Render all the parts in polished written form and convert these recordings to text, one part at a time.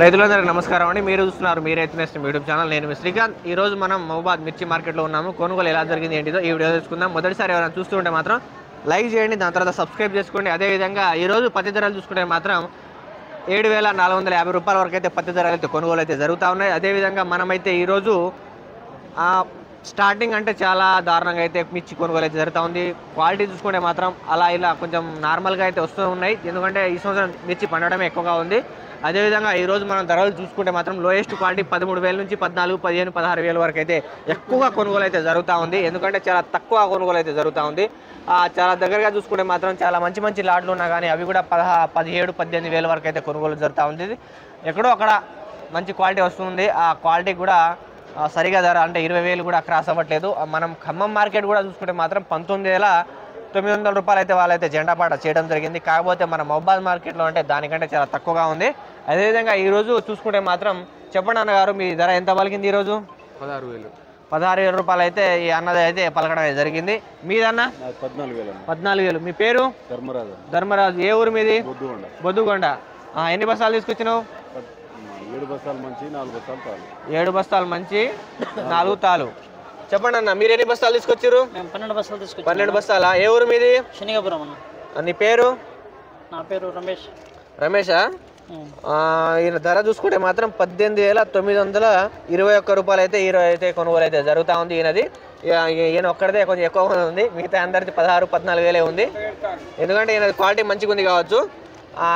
రైతులందరికీ నమస్కారం అండి. మీరు చూస్తున్నారు మీ రైతు నేస్తం యూట్యూబ్ ఛానల్. నేను మీ శ్రీకాంత్. ఈ రోజు మనం మహబూబాద్ మిర్చి మార్కెట్లో ఉన్నాము. కొనుగోలు ఎలా జరిగింది ఏంటిదో ఈ వీడియో తెలుసుకుందాం. మొదటిసారి ఎవరైనా చూస్తుంటే మాత్రం లైక్ చేయండి, దాని తర్వాత సబ్స్క్రైబ్ చేసుకోండి. అదేవిధంగా ఈరోజు పత్తి ధరలు చూసుకుంటే మాత్రం 7,450 రూపాయల వరకు అయితే పత్తి ధరలు అయితే కొనుగోలు అయితే జరుగుతూ ఉన్నాయి. అదేవిధంగా మనమైతే ఈరోజు స్టార్టింగ్ అంటే చాలా దారుణంగా అయితే మిర్చి కొనుగోలు అయితే జరుగుతూ ఉంది. క్వాలిటీ చూసుకుంటే మాత్రం అలా ఇలా కొంచెం నార్మల్గా అయితే వస్తూ ఉన్నాయి, ఎందుకంటే ఈ సంవత్సరం మిర్చి పండడమే ఎక్కువగా ఉంది. అదేవిధంగా ఈరోజు మనం ధరలు చూసుకుంటే మాత్రం లోయెస్ట్ క్వాలిటీ 13,000 నుంచి 14, 15, 16,000 వరకు అయితే ఎక్కువగా కొనుగోలు అయితే జరుగుతూ ఉంది, ఎందుకంటే చాలా తక్కువ కొనుగోలు అయితే జరుగుతూ ఉంది. చాలా దగ్గరగా చూసుకుంటే మాత్రం చాలా మంచి మంచి లాట్లు ఉన్నా కానీ అవి కూడా 17, 18,000 వరకు అయితే కొనుగోలు జరుగుతూ ఉంది. ఎక్కడో అక్కడ మంచి క్వాలిటీ వస్తుంది, ఆ క్వాలిటీ కూడా సరిగా ధర అంటే 20,000 కూడా క్రాస్ అవ్వట్లేదు. మనం ఖమ్మం మార్కెట్ కూడా చూసుకుంటే మాత్రం 19,900 రూపాయలు అయితే వాళ్ళైతే జెండా పాట చేయడం జరిగింది. కాకపోతే మన మహబూబాద్ మార్కెట్లో అంటే దానికంటే చాలా తక్కువగా ఉంది. అదేవిధంగా ఈరోజు చూసుకుంటే మాత్రం చెప్పండి అన్నగారు, మీ ధర ఎంత పలికింది ఈరోజు? 16,000 రూపాయలు అయితే ఈ అన్నది అయితే పలకడం జరిగింది. మీదన్న 14,000. మీ పేరు? ధర్మరాజు. ఏ ఊరు మీది? బొద్దుగొండ. ఎన్ని బస్తాలు తీసుకొచ్చినావు? 7 బస్తాలు మంచి, 4 బస్తాలు తాలు. 7 బస్తాలు మంచి, 4 తాలు. చెప్పండి అన్న, మీరు ఎన్ని బస్తాలు తీసుకొచ్చారు? 12 బస్తాలు తీసుకొచ్చారు. 12 బస్తాలా? ఏ ఊరు మీది? శనిగాపురం అన్న. నీ పేరు? నా పేరు రమేష్. రమేషా? ఈయన ధర చూసుకుంటే మాత్రం 18,921 రూపాయలు అయితే ఈరోజు అయితే కొనుగోలు అయితే జరుగుతూ ఉంది. ఈయన ఒక్కడితే కొంచెం ఎక్కువ ఉంది, మిగతా అందరిది 16, 14,000 ఉంది, ఎందుకంటే ఈయన క్వాలిటీ మంచిగా ఉంది కావచ్చు.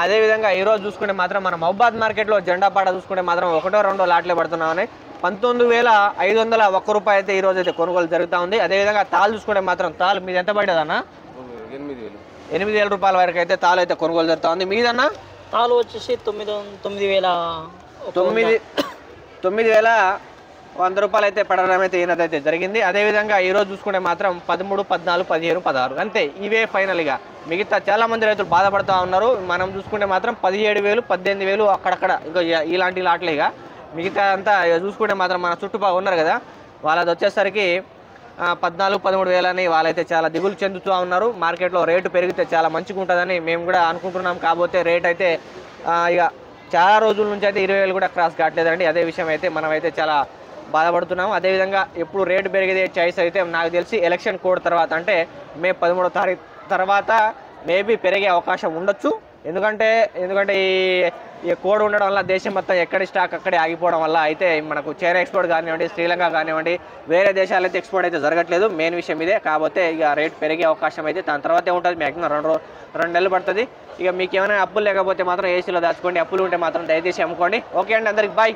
అదేవిధంగా ఈరోజు చూసుకుంటే మాత్రం మన మహబూబాద్ మార్కెట్లో జెండా పాట చూసుకుంటే మాత్రం 1, 2 లాట్లే పడుతున్నామని 19,501 రూపాయలు అయితే ఈరోజు అయితే కొనుగోలు జరుగుతూ ఉంది. అదేవిధంగా తాలు చూసుకుంటే మాత్రం తాలు మీద ఎంత పడ్డదన్న? 8,000 రూపాయల వరకు అయితే తాలు అయితే కొనుగోలు జరుగుతూ ఉంది. మీదన్న? తాలు వచ్చేసి 9,100 రూపాయలు అయితే పడడం అయితే ఈయనదైతే జరిగింది. అదేవిధంగా ఈరోజు చూసుకుంటే మాత్రం 13, 14, 15, 16 అంతే, ఇవే ఫైనల్గా. మిగతా చాలా మంది రైతులు బాధపడుతూ ఉన్నారు. మనం చూసుకుంటే మాత్రం 17,000, 18,000 అక్కడక్కడ ఇంకా ఇలాంటి లాట్లేగా. మిగతా అంతా చూసుకుంటే మాత్రం మన చుట్టుపక్కల ఉన్నారు కదా, వాళ్ళది వచ్చేసరికి 14, 13,000 అని వాళ్ళైతే చాలా దిగులు చెందుతూ ఉన్నారు. మార్కెట్లో రేటు పెరిగితే చాలా మంచిగా ఉంటుందని మేము కూడా అనుకుంటున్నాం. కాకపోతే రేట్ అయితే ఇక చాలా రోజుల నుంచి అయితే 20,000 కూడా క్రాస్ కావట్లేదండి. అదే విషయం అయితే మనమైతే చాలా బాధపడుతున్నాము. అదేవిధంగా ఎప్పుడు రేటు పెరిగేదే చాయిస్ అయితే నాకు తెలిసి ఎలక్షన్ కోడ్ తర్వాత అంటే మే 13వ తారీఖు తర్వాత మేబీ పెరిగే అవకాశం ఉండొచ్చు. ఎందుకంటే ఈ కోడ్ ఉండడం వల్ల దేశం మొత్తం ఎక్కడి స్టాక్ అక్కడే ఆగిపోవడం వల్ల అయితే మనకు చైనా ఎక్స్పోర్ట్ కానివ్వండి, శ్రీలంక కానివ్వండి, వేరే దేశాలు అయితే ఎక్స్పోర్ట్ అయితే జరగట్లేదు. మెయిన్ విషయం ఇదే. కాకపోతే ఇక రేట్ పెరిగే అవకాశం అయితే దాని తర్వాతే ఉంటుంది. మ్యాక్సిమం 2 నెలలు పడుతుంది. ఇక మీకు ఏమైనా అప్పులు లేకపోతే మాత్రం ఏసీలో దాచుకోండి, అప్పులు ఉంటే మాత్రం దయచేసి అమ్ముకోండి. ఓకే అండి, అందరికి బాయ్.